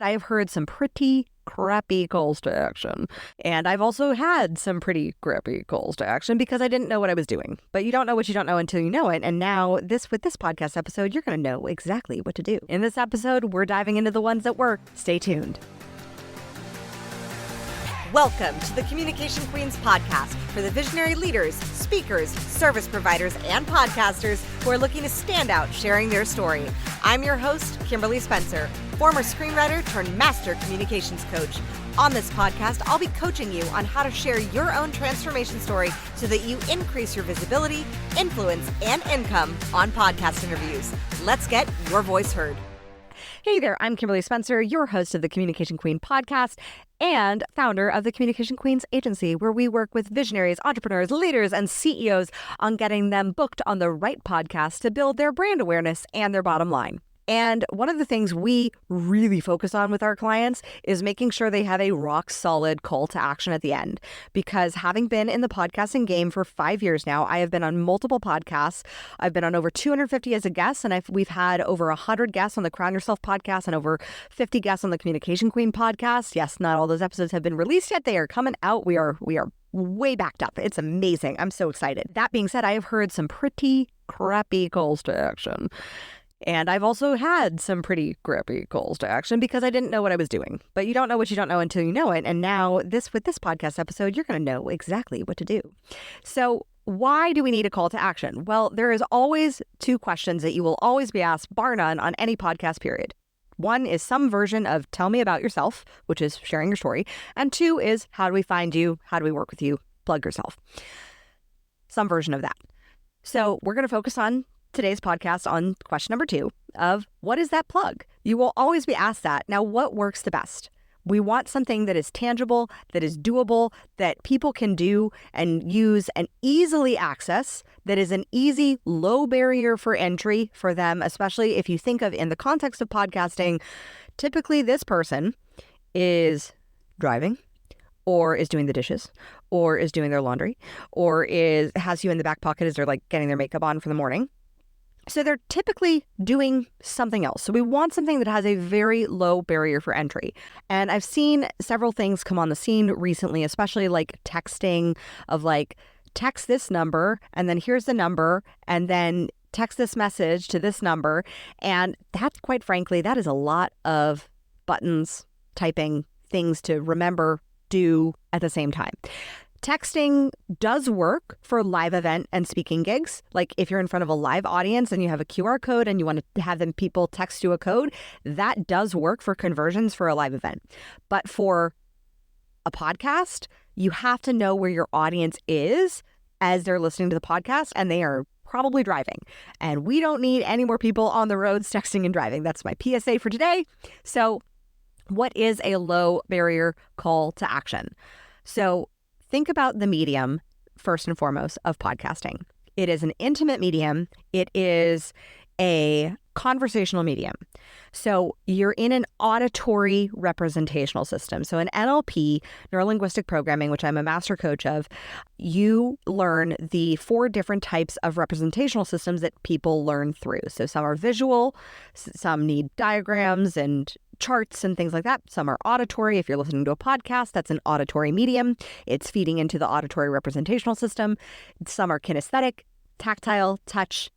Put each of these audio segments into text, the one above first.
I have heard some pretty crappy calls to action. And I've also had some pretty crappy calls to action because I didn't know what I was doing. But you don't know what you don't know until you know it. And now with this podcast episode, you're going to know exactly what to do. In this episode, we're diving into the ones that work. Stay tuned. Welcome to the Communication Queens podcast for the visionary leaders, speakers, service providers, and podcasters who are looking to stand out sharing their story. I'm your host, Kimberly Spencer, former screenwriter turned master communications coach. On this podcast, I'll be coaching you on how to share your own transformation story so that you increase your visibility, influence, and income on podcast interviews. Let's get your voice heard. Hey there, I'm Kimberly Spencer, your host of the Communication Queen podcast and founder of the Communication Queens agency, where we work with visionaries, entrepreneurs, leaders, and CEOs on getting them booked on the right podcast to build their brand awareness and their bottom line. And one of the things we really focus on with our clients is making sure they have a rock solid call to action at the end. Because having been in the podcasting game for 5 years now, I have been on multiple podcasts. I've been on over 250 as a guest, and we've had over 100 guests on the Crown Yourself podcast and over 50 guests on the Communication Queen podcast. Yes, not all those episodes have been released yet. They are coming out. We are way backed up. It's amazing. I'm so excited. That being said, I have heard some pretty crappy calls to action. And I've also had some pretty crappy calls to action because I didn't know what I was doing. But you don't know what you don't know until you know it. And now with this podcast episode, you're going to know exactly what to do. So why do we need a call to action? Well, there is always two questions that you will always be asked, bar none, on any podcast period. One is some version of tell me about yourself, which is sharing your story. And two is how do we find you? How do we work with you? Plug yourself. Some version of that. So we're going to focus on today's podcast on question number 2 of what is that plug? You will always be asked that. Now, what works the best? We want something that is tangible, that is doable, that people can do and use and easily access, that is an easy, low barrier for entry for them, especially if you think of in the context of podcasting, typically this person is driving or is doing the dishes or is doing their laundry or has you in the back pocket as they're like getting their makeup on for the morning. So they're typically doing something else. So we want something that has a very low barrier for entry. And I've seen several things come on the scene recently, especially like texting of like, text this number and then here's the number and then text this message to this number. And that's quite frankly, that is a lot of buttons, typing, things to remember, do at the same time. Texting does work for live event and speaking gigs. Like if you're in front of a live audience and you have a QR code and you want to have people text you a code, that does work for conversions for a live event. But for a podcast, you have to know where your audience is as they're listening to the podcast, and they are probably driving. And we don't need any more people on the roads texting and driving. That's my PSA for today. So what is a low barrier call to action? So think about the medium, first and foremost, of podcasting. It is an intimate medium. It is a conversational medium. So you're in an auditory representational system. So in NLP, neuro-linguistic programming, which I'm a master coach of, you learn the 4 different types of representational systems that people learn through. So some are visual, some need diagrams and charts and things like that. Some are auditory. If you're listening to a podcast, that's an auditory medium. It's feeding into the auditory representational system. Some are kinesthetic, tactile, touch,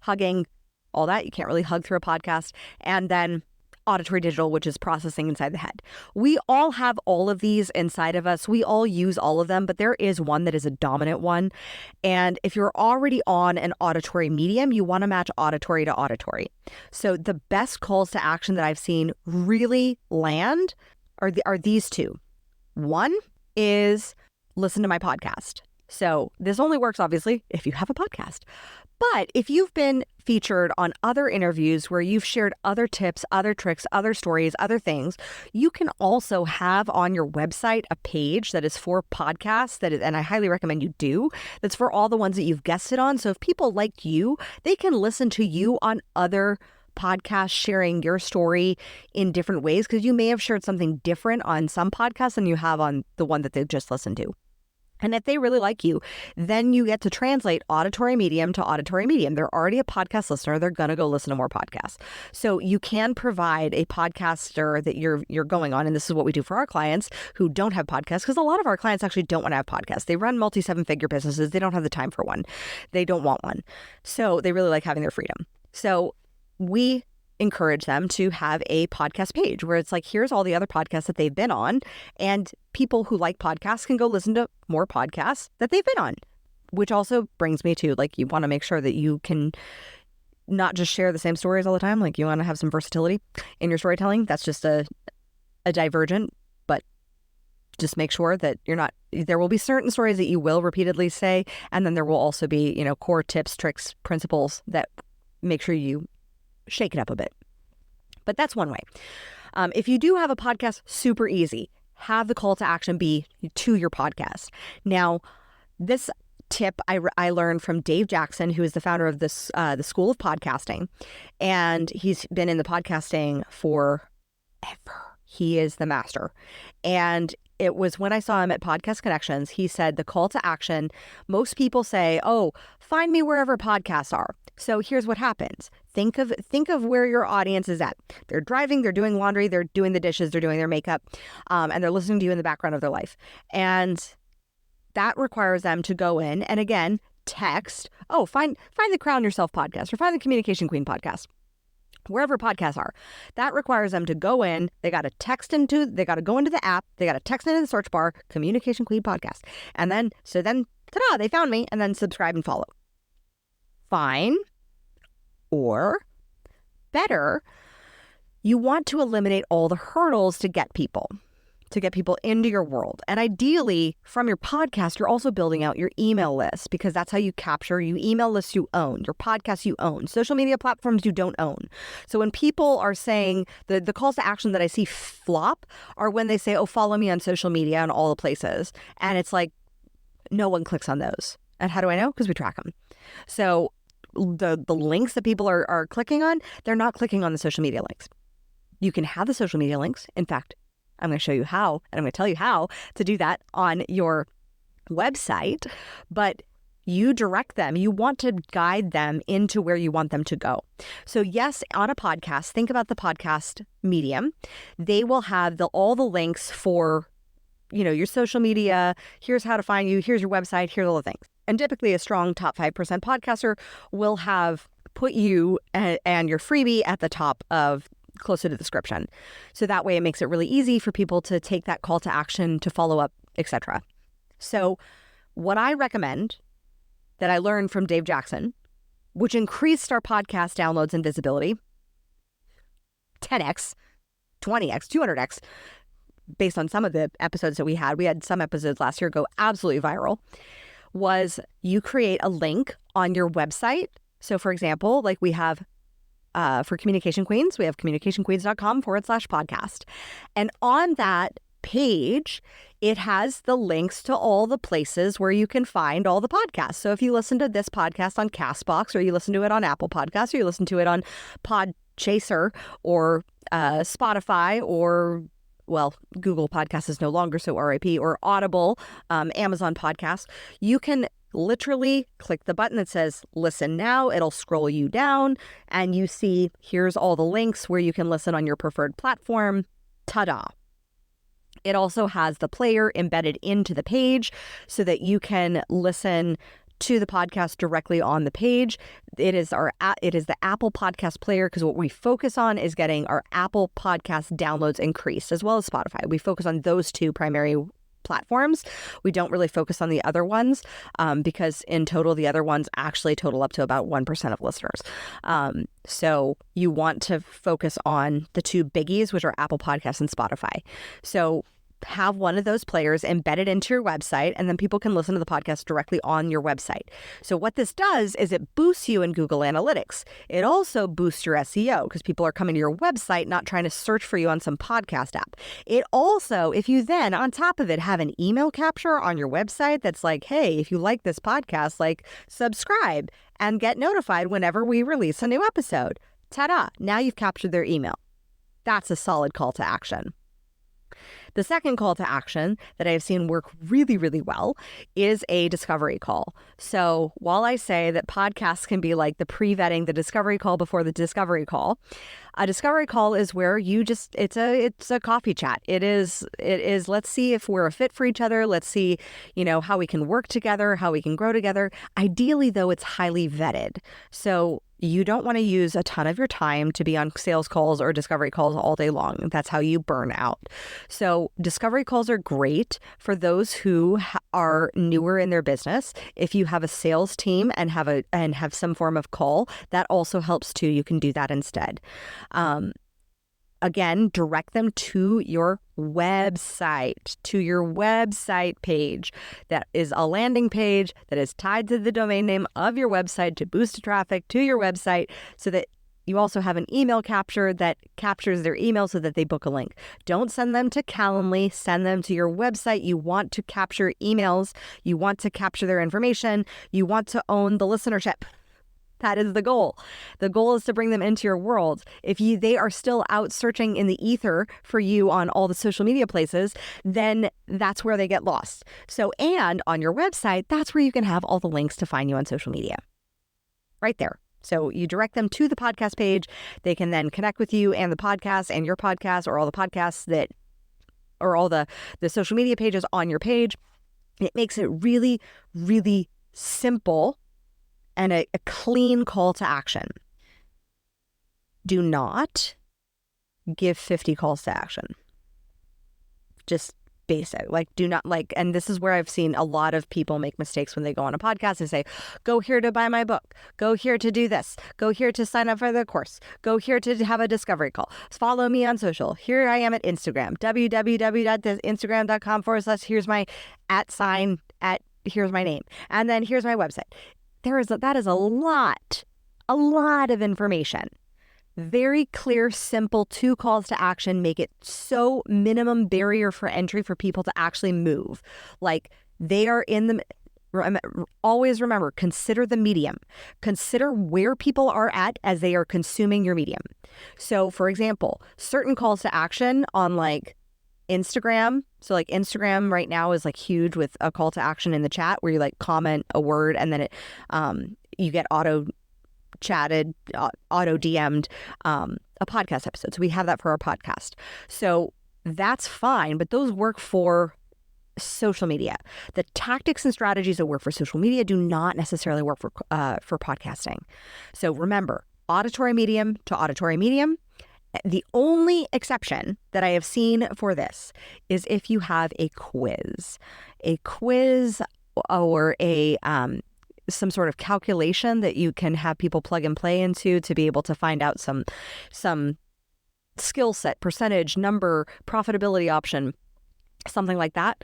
hugging, all that. You can't really hug through a podcast. And then auditory digital, which is processing inside the head. We all have all of these inside of us. We all use all of them, but there is one that is a dominant one. And if you're already on an auditory medium, you want to match auditory to auditory. So the best calls to action that I've seen really land are these 2. One is listen to my podcast. So this only works, obviously, if you have a podcast. But if you've been featured on other interviews where you've shared other tips, other tricks, other stories, other things, you can also have on your website a page that is for podcasts and I highly recommend you do, that's for all the ones that you've guested on. So if people like you, they can listen to you on other podcasts sharing your story in different ways because you may have shared something different on some podcasts than you have on the one that they've just listened to. And if they really like you, then you get to translate auditory medium to auditory medium. They're already a podcast listener. They're going to go listen to more podcasts. So you can provide a podcaster that you're going on. And this is what we do for our clients who don't have podcasts, because a lot of our clients actually don't want to have podcasts. They run multi-7-figure businesses. They don't have the time for one. They don't want one. So they really like having their freedom. So we encourage them to have a podcast page where it's like, here's all the other podcasts that they've been on, and people who like podcasts can go listen to more podcasts that they've been on, which also brings me to, like, you want to make sure that you can not just share the same stories all the time. Like, you want to have some versatility in your storytelling. That's just a divergent, but just make sure that there will be certain stories that you will repeatedly say, and then there will also be, core tips, tricks, principles that make sure you shake it up a bit. But that's one way. If you do have a podcast, super easy. Have the call to action be to your podcast. Now, this tip I learned from Dave Jackson, who is the founder of this the School of Podcasting, and he's been in the podcasting forever. He is the master. And it was when I saw him at Podcast Connections, he said the call to action, most people say, oh, find me wherever podcasts are. So here's what happens. Think of where your audience is at. They're driving, they're doing laundry, they're doing the dishes, they're doing their makeup, and they're listening to you in the background of their life. And that requires them to go in and, again, text, oh, find the Crown Yourself podcast or find the Communication Queen podcast. Wherever podcasts are, that requires them to go in. They got to go into the app. They got to text into the search bar, Communication Queen podcast. And then, ta-da, they found me, and then subscribe and follow. Fine. Or better, you want to eliminate all the hurdles to get people into your world. And ideally, from your podcast, you're also building out your email list, because that's how you capture your email lists you own, your podcasts you own, social media platforms you don't own. So when people are saying, the calls to action that I see flop are when they say, oh, follow me on social media and all the places. And it's like, no one clicks on those. And how do I know? Because we track them. So the links that people are clicking on, they're not clicking on the social media links. You can have the social media links. In fact, I'm going to show you how, and I'm going to tell you how to do that on your website, but you direct them. You want to guide them into where you want them to go. So yes, on a podcast, think about the podcast medium. They will have all the links for, your social media. Here's how to find you. Here's your website. Here's all the things. And typically a strong top 5% podcaster will have put you and your freebie at the top of closer to the description. So that way it makes it really easy for people to take that call to action, to follow up, etc. So what I recommend that I learned from Dave Jackson, which increased our podcast downloads and visibility 10x, 20x, 200x, based on some of the episodes that we had some episodes last year go absolutely viral, was you create a link on your website. So for example, like we have for Communication Queens, we have communicationqueens.com/podcast. And on that page, it has the links to all the places where you can find all the podcasts. So if you listen to this podcast on Castbox, or you listen to it on Apple Podcasts, or you listen to it on Podchaser or Spotify, or Google Podcasts is no longer, so RIP, or Audible, Amazon Podcasts, you can literally click the button that says listen now. It'll scroll you down and you see here's all the links where you can listen on your preferred platform. Ta-da. It also has the player embedded into the page so that you can listen to the podcast directly on the page. It is the Apple Podcast player, because what we focus on is getting our Apple Podcast downloads increased, as well as Spotify. We focus on those two primary platforms. We don't really focus on the other ones because in total, the other ones actually total up to about 1% of listeners. So you want to focus on the two biggies, which are Apple Podcasts and Spotify. So have one of those players embedded into your website, and then people can listen to the podcast directly on your website. So what this does is it boosts you in Google Analytics. It also boosts your SEO because people are coming to your website, not trying to search for you on some podcast app. It also, if you then on top of it have an email capture on your website that's like, hey, if you like this podcast, like subscribe and get notified whenever we release a new episode. Ta-da! Now you've captured their email. That's a solid call to action. The second call to action that I have seen work really, really well is a discovery call. So while I say that podcasts can be like the pre-vetting, the discovery call before the discovery call, a discovery call is where it's a coffee chat. It is let's see if we're a fit for each other. Let's see, how we can work together, how we can grow together. Ideally, though, it's highly vetted. So you don't want to use a ton of your time to be on sales calls or discovery calls all day long. That's how you burn out. So discovery calls are great for those who are newer in their business. If you have a sales team and have some form of call, that also helps too. You can do that instead. Again, direct them to your website page. That is a landing page that is tied to the domain name of your website to boost traffic to your website, so that you also have an email capture that captures their email so that they book a link. Don't send them to Calendly, send them to your website. You want to capture emails. You want to capture their information. You want to own the listenership. That is the goal. The goal is to bring them into your world. If they are still out searching in the ether for you on all the social media places, then that's where they get lost. So, and on your website, that's where you can have all the links to find you on social media. Right there. So you direct them to the podcast page. They can then connect with you and the podcast and your podcast, or all the podcasts or all the social media pages on your page. It makes it really, really simple and a clean call to action. Do not give 50 calls to action. Just basic. Do not and this is where I've seen a lot of people make mistakes when they go on a podcast and say, go here to buy my book, go here to do this, go here to sign up for the course, go here to have a discovery call, follow me on social. Here I am at Instagram, www.instagram.com/ here's my here's my name. And then here's my website. That is a lot of information. Very clear, simple 2 calls to action make it so minimum barrier for entry for people to actually move. They are in the, always remember, consider the medium. Consider where people are at as they are consuming your medium. So for example, certain calls to action on Instagram. So Instagram right now is huge with a call to action in the chat where you comment a word and then you get auto chatted, auto DM'd a podcast episode. So we have that for our podcast. So that's fine, but those work for social media. The tactics and strategies that work for social media do not necessarily work for podcasting. So remember, auditory medium to auditory medium. The only exception that I have seen for this is if you have a quiz or some sort of calculation that you can have people plug and play into to be able to find out some skill set, percentage, number, profitability option, something like that.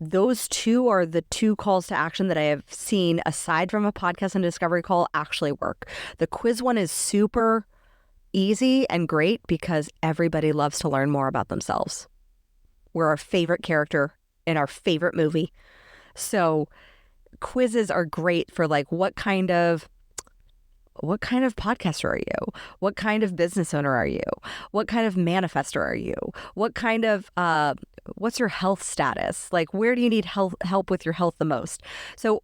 Those 2 are the 2 calls to action that I have seen, aside from a podcast and discovery call, actually work. The quiz one is super easy and great because everybody loves to learn more about themselves. We're our favorite character in our favorite movie. So quizzes are great for what kind of podcaster are you? What kind of business owner are you? What kind of manifestor are you? What kind of what's your health status? Where do you need help with your health the most? So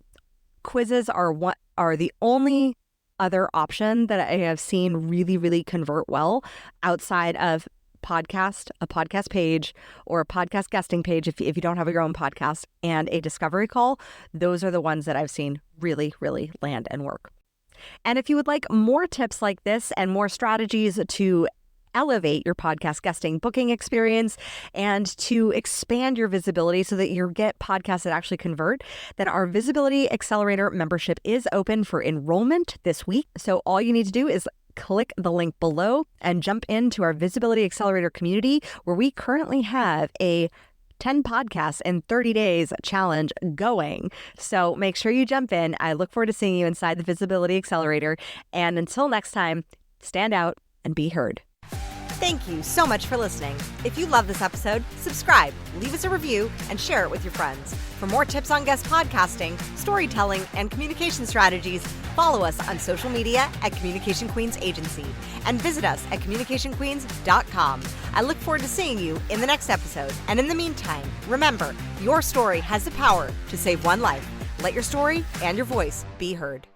quizzes are the only other option that I have seen really, really convert well outside of a podcast page, or a podcast guesting page if you don't have your own podcast, and a discovery call. Those are the ones that I've seen really, really land and work. And if you would like more tips like this and more strategies to elevate your podcast guesting booking experience and to expand your visibility so that you get podcasts that actually convert, then our Visibility Accelerator membership is open for enrollment this week. So all you need to do is click the link below and jump into our Visibility Accelerator community, where we currently have a 10 podcasts in 30 days challenge going. So make sure you jump in. I look forward to seeing you inside the Visibility Accelerator. And until next time, stand out and be heard. Thank you so much for listening. If you love this episode, subscribe, leave us a review, and share it with your friends. For more tips on guest podcasting, storytelling, and communication strategies, follow us on social media at Communication Queens Agency and visit us at communicationqueens.com. I look forward to seeing you in the next episode. And in the meantime, remember, your story has the power to save one life. Let your story and your voice be heard.